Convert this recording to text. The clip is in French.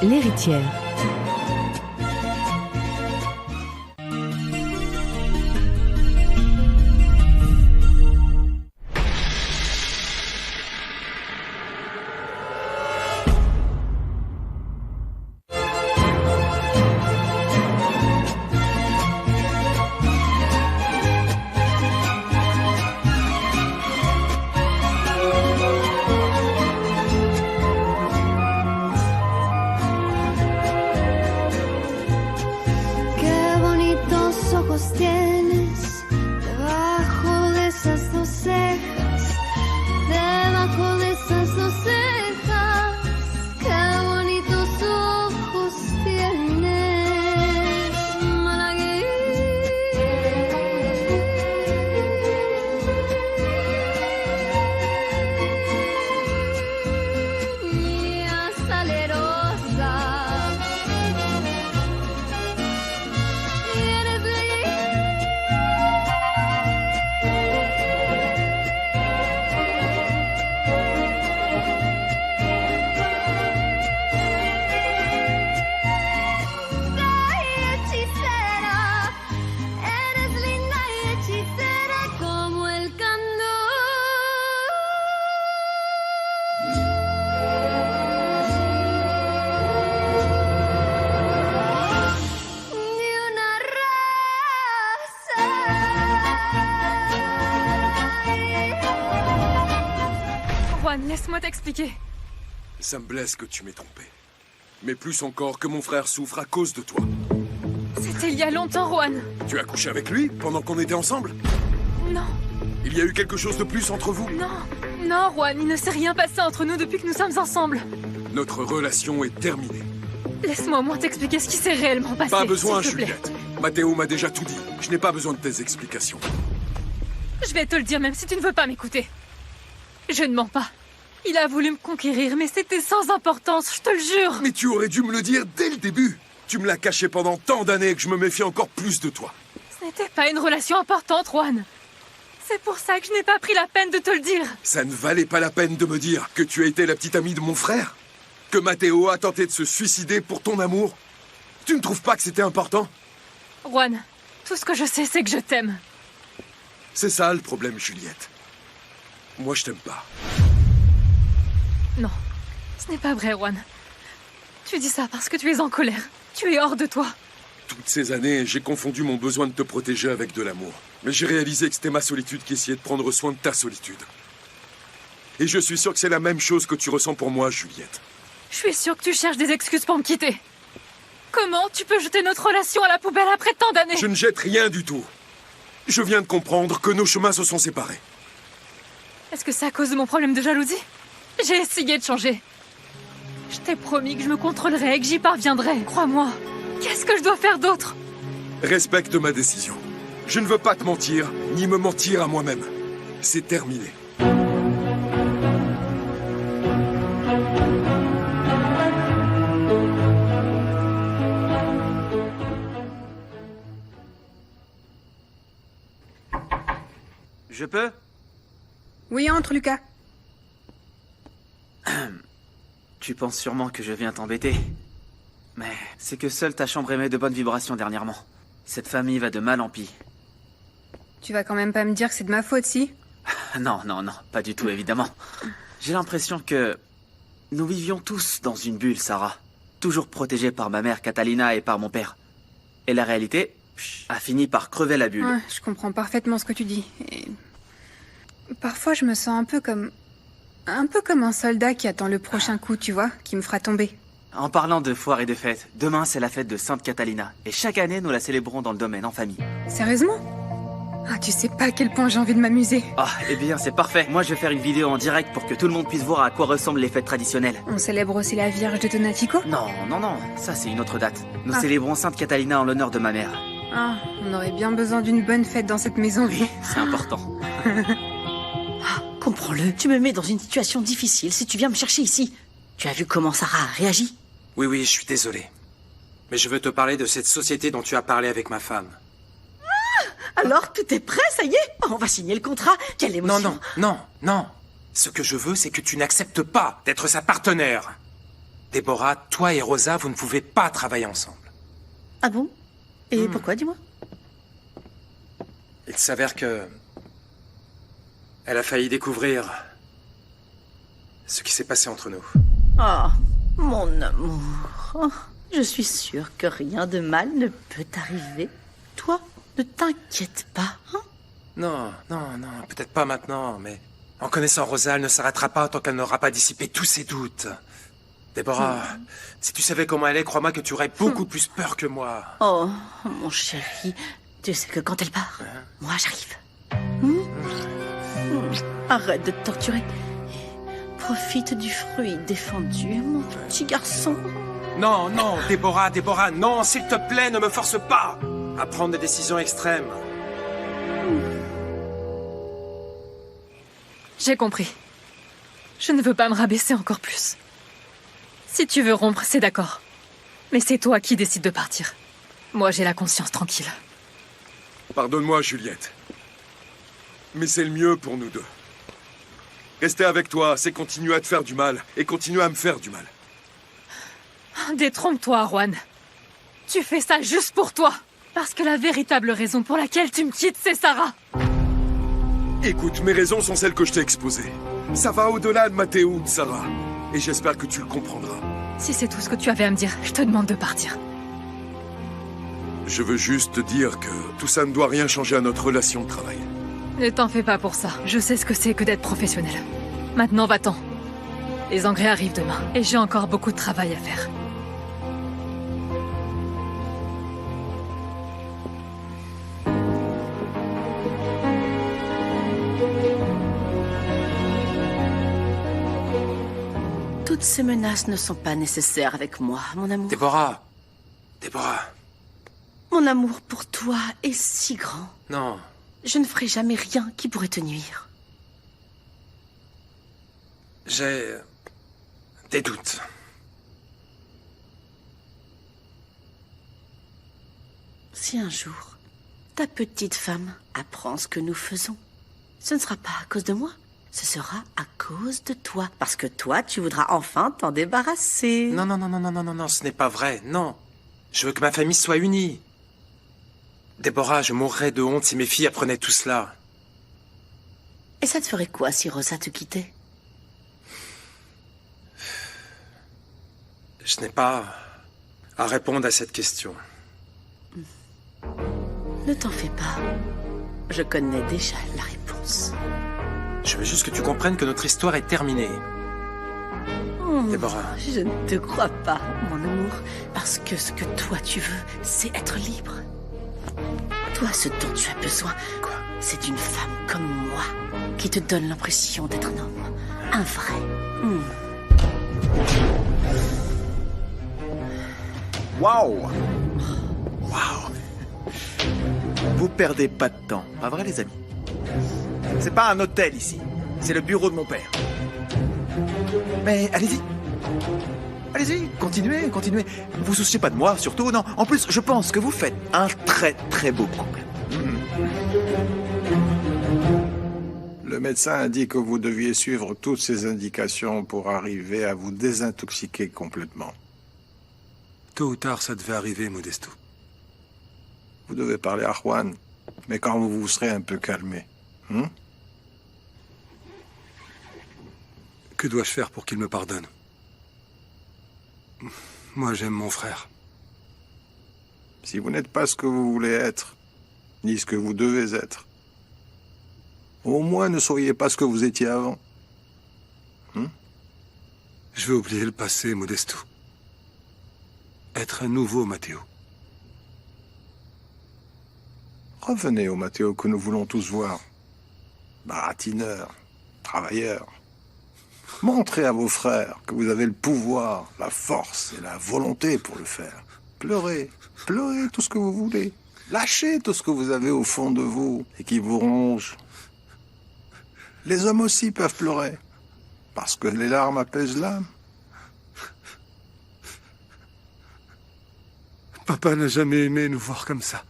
L'héritière. Tienes debajo de esas dos cejas, debajo de esas dos cejas, qué bonitos ojos tienes, Malaguí. Niña salerosa. Juan, laisse-moi t'expliquer. Ça me blesse que tu m'aies trompé. Mais plus encore que mon frère souffre à cause de toi. C'était il y a longtemps, Juan. Tu as couché avec lui pendant qu'on était ensemble? Non, Il y a eu quelque chose de plus entre vous? non, Juan, il ne s'est rien passé entre nous depuis que nous sommes ensemble. Notre relation est terminée. Laisse-moi au moins t'expliquer ce qui s'est réellement passé. Pas besoin, s'il te plaît. Juliette. Mathéo m'a déjà tout dit. Je n'ai pas besoin de tes explications. Je vais te le dire même si tu ne veux pas m'écouter. Je ne mens pas. Il a voulu me conquérir, mais c'était sans importance, je te le jure. Mais tu aurais dû me le dire dès le début. Tu me l'as caché pendant tant d'années que je me méfie encore plus de toi. Ce n'était pas une relation importante, Juan. C'est pour ça que je n'ai pas pris la peine de te le dire. Ça ne valait pas la peine de me dire que tu as été la petite amie de mon frère? Que Mathéo a tenté de se suicider pour ton amour? Tu ne trouves pas que c'était important? Juan, tout ce que je sais, c'est que je t'aime. C'est ça le problème, Juliette. Moi, je t'aime pas. Non, ce n'est pas vrai, Juan. Tu dis ça parce que tu es en colère. Tu es hors de toi. Toutes ces années, j'ai confondu mon besoin de te protéger avec de l'amour. Mais j'ai réalisé que c'était ma solitude qui essayait de prendre soin de ta solitude. Et je suis sûr que c'est la même chose que tu ressens pour moi, Juliette. Je suis sûre que tu cherches des excuses pour me quitter. Comment tu peux jeter notre relation à la poubelle après tant d'années? Je ne jette rien du tout. Je viens de comprendre que nos chemins se sont séparés. Est-ce que c'est à cause de mon problème de jalousie? J'ai essayé de changer. Je t'ai promis que je me contrôlerais et que j'y parviendrais. Crois-moi. Qu'est-ce que je dois faire d'autre? Respecte ma décision. Je ne veux pas te mentir, ni me mentir à moi-même. C'est terminé. Je peux? Oui, entre, Lucas. Tu penses sûrement que je viens t'embêter. Mais c'est que seule ta chambre émet de bonnes vibrations dernièrement. Cette famille va de mal en pis. Tu vas quand même pas me dire que c'est de ma faute, si? Non, pas du tout, évidemment. J'ai l'impression que nous vivions tous dans une bulle, Sarah. Toujours protégés par ma mère Catalina et par mon père. Et la réalité a fini par crever la bulle. Ouais, je comprends parfaitement ce que tu dis. Et... parfois, je me sens un peu comme un soldat qui attend le prochain coup, tu vois, qui me fera tomber. En parlant de foire et de fêtes, demain c'est la fête de Sainte Catalina. Et chaque année, nous la célébrons dans le domaine, en famille. Sérieusement? Ah, tu sais pas à quel point j'ai envie de m'amuser. Ah, eh bien, c'est parfait. Moi, je vais faire une vidéo en direct pour que tout le monde puisse voir à quoi ressemblent les fêtes traditionnelles. On célèbre aussi la Vierge de Donatico? Non, ça c'est une autre date. Nous célébrons Sainte Catalina en l'honneur de ma mère. Ah, on aurait bien besoin d'une bonne fête dans cette maison. C'est important. Comprends-le, tu me mets dans une situation difficile si tu viens me chercher ici. Tu as vu comment Sarah a réagi? Oui, je suis désolé. Mais je veux te parler de cette société dont tu as parlé avec ma femme. Alors, tout est prêt, ça y est? On va signer le contrat. Quelle émotion. Non. Ce que je veux, c'est que tu n'acceptes pas d'être sa partenaire. Déborah, toi et Rosa, vous ne pouvez pas travailler ensemble. Ah bon? Et pourquoi, dis-moi? Il s'avère que... Elle a failli découvrir... ce qui s'est passé entre nous. Oh, mon amour. Oh, je suis sûre que rien de mal ne peut t'arriver. Toi, ne t'inquiète pas, hein? Non, peut-être pas maintenant, mais... En connaissant Rosa, elle ne s'arrêtera pas tant qu'elle n'aura pas dissipé tous ses doutes. Déborah, si tu savais comment elle est, crois-moi que tu aurais beaucoup plus peur que moi. Oh, mon chéri, tu sais que quand elle part, moi j'arrive. Arrête de te torturer. Profite du fruit défendu, mon petit garçon. Non, Déborah, non, s'il te plaît, ne me force pas à prendre des décisions extrêmes. J'ai compris. Je ne veux pas me rabaisser encore plus. Si tu veux rompre, c'est d'accord. Mais c'est toi qui décides de partir. Moi, j'ai la conscience tranquille. Pardonne-moi, Juliette. Mais c'est le mieux pour nous deux. Rester avec toi, c'est continuer à te faire du mal, et continuer à me faire du mal. Détrompe-toi, Juan. Tu fais ça juste pour toi. Parce que la véritable raison pour laquelle tu me quittes, c'est Sarah. Écoute, mes raisons sont celles que je t'ai exposées. Ça va au-delà de Matteo ou de Sarah. Et j'espère que tu le comprendras. Si c'est tout ce que tu avais à me dire, je te demande de partir. Je veux juste te dire que tout ça ne doit rien changer à notre relation de travail. Ne t'en fais pas pour ça. Je sais ce que c'est que d'être professionnel. Maintenant, va-t'en. Les engrais arrivent demain, et j'ai encore beaucoup de travail à faire. Toutes ces menaces ne sont pas nécessaires avec moi, mon amour. Déborah. Mon amour pour toi est si grand. Non. Je ne ferai jamais rien qui pourrait te nuire. J'ai... des doutes. Si un jour, ta petite femme apprend ce que nous faisons, ce ne sera pas à cause de moi. Ce sera à cause de toi. Parce que toi, tu voudras enfin t'en débarrasser. Non, ce n'est pas vrai, non. Je veux que ma famille soit unie. Déborah, je mourrais de honte si mes filles apprenaient tout cela. Et ça te ferait quoi si Rosa te quittait? Je n'ai pas à répondre à cette question. Ne t'en fais pas. Je connais déjà la réponse. Je veux juste que tu comprennes que notre histoire est terminée. Déborah. Je ne te crois pas, mon amour. Parce que ce que toi tu veux, c'est être libre. Toi, ce dont tu as besoin, c'est d'une femme comme moi, qui te donne l'impression d'être un homme. Un vrai. Waouh! Vous perdez pas de temps, pas vrai les amis? C'est pas un hôtel ici, c'est le bureau de mon père. Mais allez-y. Allez-y, continuez. Vous souciez pas de moi, surtout, non. En plus, je pense que vous faites un très très beau couple. Le médecin a dit que vous deviez suivre toutes ces indications pour arriver à vous désintoxiquer complètement. Tôt ou tard, ça devait arriver, Modesto. Vous devez parler à Juan, mais quand vous vous serez un peu calmé. Que dois-je faire pour qu'il me pardonne? Moi, j'aime mon frère. Si vous n'êtes pas ce que vous voulez être, ni ce que vous devez être, au moins ne soyez pas ce que vous étiez avant. Je veux oublier le passé, Modesto. Être un nouveau Matteo. Revenez au Matteo que nous voulons tous voir. Baratineur, travailleur. Montrez à vos frères que vous avez le pouvoir, la force et la volonté pour le faire. Pleurez tout ce que vous voulez. Lâchez tout ce que vous avez au fond de vous et qui vous ronge. Les hommes aussi peuvent pleurer, parce que les larmes apaisent l'âme. Papa n'a jamais aimé nous voir comme ça.